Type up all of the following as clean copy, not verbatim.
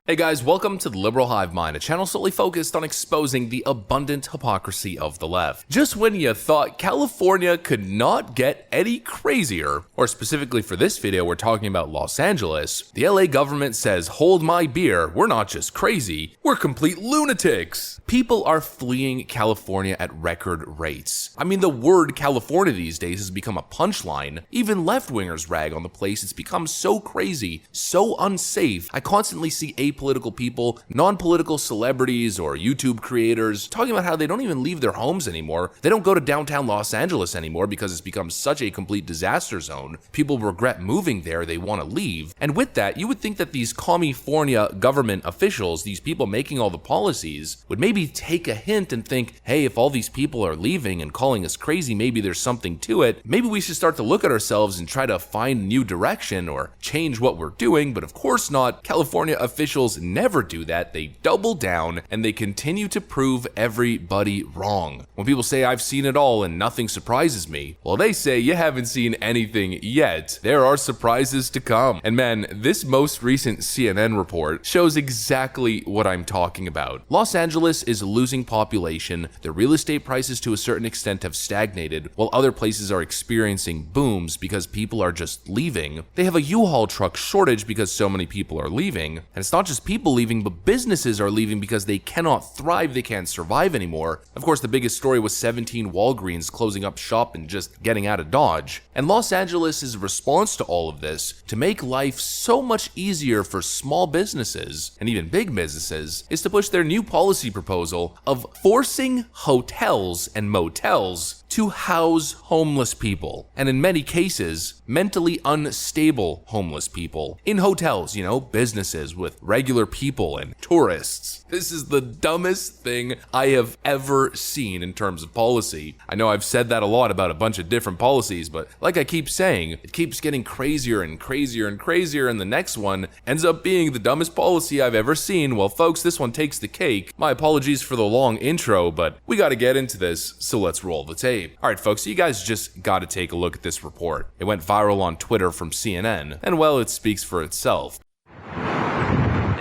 Hey guys, welcome to the Liberal Hive Mind, a channel solely focused on exposing the abundant hypocrisy of the left. Just when you thought California could not get any crazier, or specifically for this video we're talking about Los Angeles, the LA government says, hold my beer, we're not just crazy, we're complete lunatics. People are fleeing California at record rates. I mean, the word California these days has become a punchline. Even left-wingers rag on the place. It's become so crazy, so unsafe. I constantly see apolitical people, non-political celebrities or YouTube creators talking about how they don't even leave their homes anymore. They don't go to downtown Los Angeles anymore because it's become such a complete disaster zone. People regret moving there, they want to leave. And with that, you would think that these California government officials, these people making all the policies, would maybe take a hint and think, hey, if all these people are leaving and calling us crazy, maybe there's something to it. Maybe we should start to look at ourselves and try to find a new direction or change what we're doing, but of course not. California officials never do that. They double down and they continue to prove everybody wrong. When people say I've seen it all and nothing surprises me, well, they say you haven't seen anything yet. There are surprises to come. And man, this most recent CNN report shows exactly what I'm talking about. Los Angeles is losing population. The real estate prices to a certain extent have stagnated, while other places are experiencing booms because people are just leaving. They have a U-Haul truck shortage because so many people are leaving. And it's not just people leaving, but businesses are leaving because they cannot thrive, they can't survive anymore. Of course, the biggest story was 17 Walgreens closing up shop and just getting out of Dodge. And Los Angeles' response to all of this, to make life so much easier for small businesses, and even big businesses, is to push their new policy proposal of forcing hotels and motels to house homeless people, and in many cases, mentally unstable homeless people, in hotels, businesses with regular people and tourists. This is the dumbest thing I have ever seen in terms of policy. I know I've said that a lot about a bunch of different policies, but like I keep saying, it keeps getting crazier and crazier and crazier, and the next one ends up being the dumbest policy I've ever seen. Well, folks, this one takes the cake. My apologies for the long intro, but we gotta get into this, so let's roll the tape. Alright folks, so you guys just gotta take a look at this report. It went viral on Twitter from CNN, and well, it speaks for itself.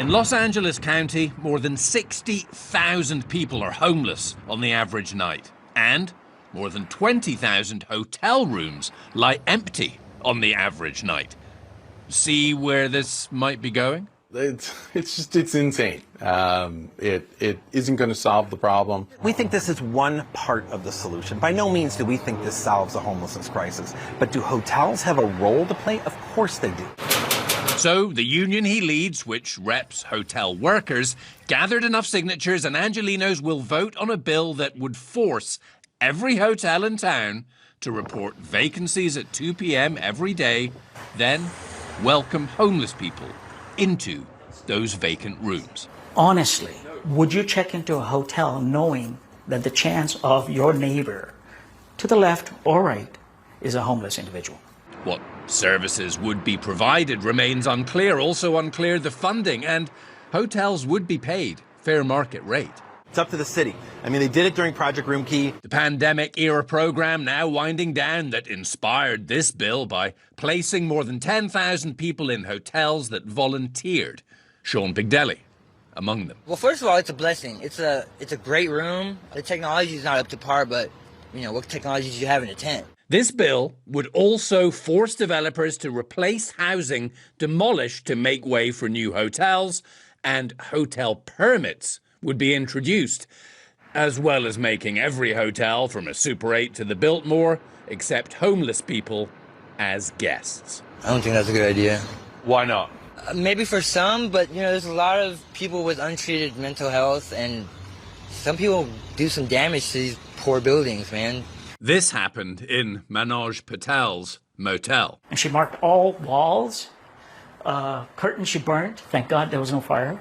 In Los Angeles County, more than 60,000 people are homeless on the average night, and more than 20,000 hotel rooms lie empty on the average night. See where this might be going? It's insane. It isn't going to solve the problem. We think this is one part of the solution. By no means do we think this solves the homelessness crisis. But do hotels have a role to play? Of course they do. So the union he leads, which reps hotel workers, gathered enough signatures, and Angelenos will vote on a bill that would force every hotel in town to report vacancies at 2 p.m. every day, then welcome homeless people into those vacant rooms. Honestly, would you check into a hotel knowing that the chance of your neighbor to the left or right is a homeless individual? What services would be provided remains unclear. Also unclear the funding, and hotels would be paid fair market rate. It's up to the city. I mean, they did it during Project Roomkey. The pandemic-era program now winding down that inspired this bill by placing more than 10,000 people in hotels that volunteered. Sean Bigdelli among them. Well, first of all, it's a blessing. It's a great room. The technology is not up to par, but, what technologies do you have in a tent? This bill would also force developers to replace housing demolished to make way for new hotels, and hotel permits would be introduced, as well as making every hotel from a Super 8 to the Biltmore accept homeless people as guests. I don't think that's a good idea. Why not? Maybe for some, but there's a lot of people with untreated mental health, and some people do some damage to these poor buildings, man. This happened in Manoj Patel's motel. And she marked all walls, curtains she burnt. Thank God there was no fire.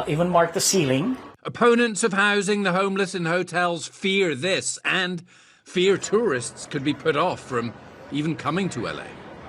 Even marked the ceiling. Opponents of housing the homeless in hotels fear this, and fear tourists could be put off from even coming to LA.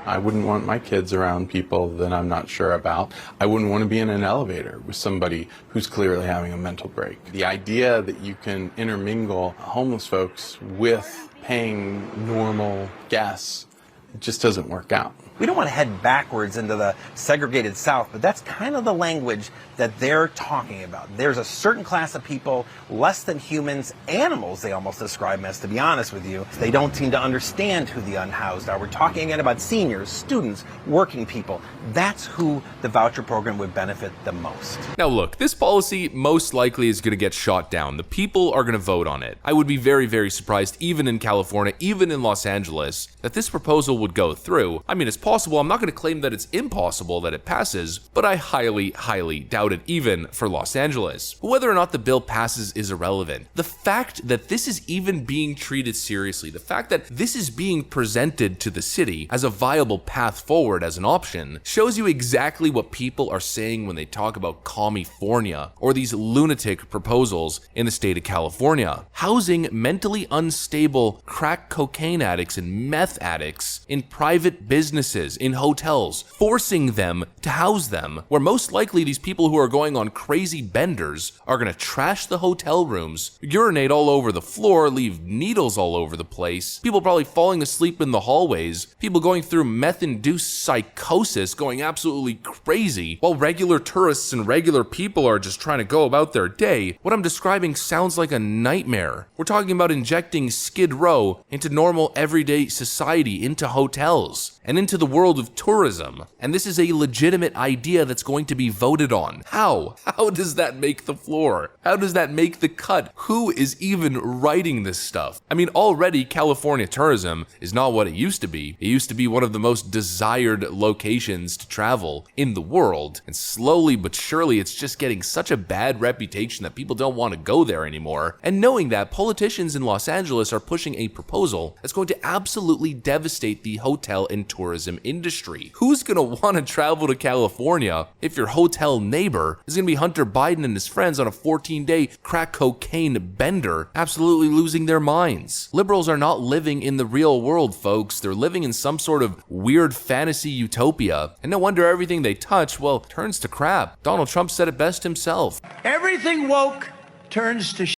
I wouldn't want my kids around people that I'm not sure about. I wouldn't want to be in an elevator with somebody who's clearly having a mental break. The idea that you can intermingle homeless folks with paying normal guests It just doesn't work out. We don't want to head backwards into the segregated South, but that's kind of the language that they're talking about. There's a certain class of people, less than humans, animals they almost describe them as, to be honest with you. They don't seem to understand who the unhoused are. We're talking again about seniors, students, working people. That's who the voucher program would benefit the most. Now look, this policy most likely is going to get shot down. The people are going to vote on it. I would be very, very surprised, even in California, even in Los Angeles, that this proposal would go through. I mean, it's possible. I'm not going to claim that it's impossible that it passes, but I highly, highly doubt it, even for Los Angeles. Whether or not the bill passes is irrelevant. The fact that this is even being treated seriously, the fact that this is being presented to the city as a viable path forward, as an option, shows you exactly what people are saying when they talk about California or these lunatic proposals in the state of California. Housing mentally unstable crack cocaine addicts and meth addicts in private businesses, in hotels, forcing them to house them, where most likely these people who are going on crazy benders are going to trash the hotel rooms, urinate all over the floor, leave needles all over the place, people probably falling asleep in the hallways, people going through meth-induced psychosis, going absolutely crazy, while regular tourists and regular people are just trying to go about their day. What I'm describing sounds like a nightmare. We're talking about injecting Skid Row into normal everyday society, into hotels, and into the world of tourism. And this is a legitimate idea that's going to be voted on. How? How does that make the floor? How does that make the cut? Who is even writing this stuff? I mean, already California tourism is not what it used to be. It used to be one of the most desired locations to travel in the world. And slowly but surely, it's just getting such a bad reputation that people don't want to go there anymore. And knowing that, politicians in Los Angeles are pushing a proposal that's going to absolutely devastate the hotel and tourism industry. Who's going to want to travel to California if your hotel neighbor is going to be Hunter Biden and his friends on a 14-day crack cocaine bender, absolutely losing their minds? Liberals are not living in the real world, folks. They're living in some sort of weird fantasy utopia. And no wonder everything they touch, well, turns to crap. Donald Trump said it best himself. Everything woke turns to shit,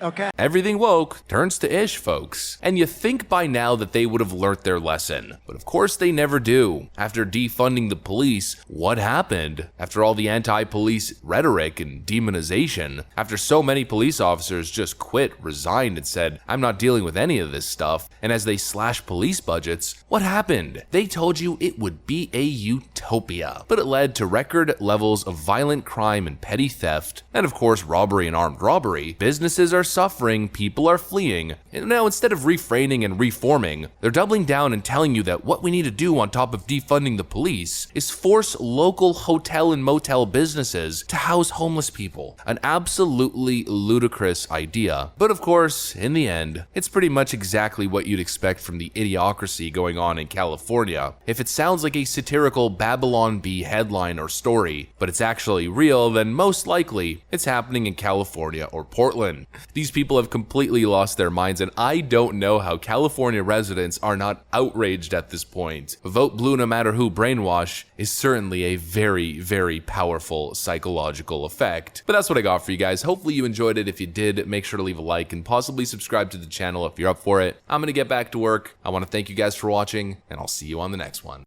okay? Everything woke turns to ish, folks. And you think by now that they would have learnt their lesson. But of course they never do. After defunding the police, what happened? After all the anti-police rhetoric and demonization, after so many police officers just quit, resigned, and said, I'm not dealing with any of this stuff, and as they slashed police budgets, what happened? They told you it would be a utopia. But it led to record levels of violent crime and petty theft, and of course robbery and armed robbery. Businesses are suffering, people are fleeing, and now instead of refraining and reforming, they're doubling down and telling you that what we need to do on top of defunding the police is force local hotel and motel businesses to house homeless people. An absolutely ludicrous idea. But of course, in the end, it's pretty much exactly what you'd expect from the idiocracy going on in California. If it sounds like a satirical Babylon Bee headline or story, but it's actually real, then most likely it's happening in California or Portland. These people have completely lost their minds, and I don't know how California residents are not outraged at this point. Vote blue no matter who brainwash is certainly a very, very powerful psychological effect. But that's what I got for you guys. Hopefully you enjoyed it. If you did, make sure to leave a like and possibly subscribe to the channel if you're up for it. I'm gonna get back to work. I want to thank you guys for watching, and I'll see you on the next one.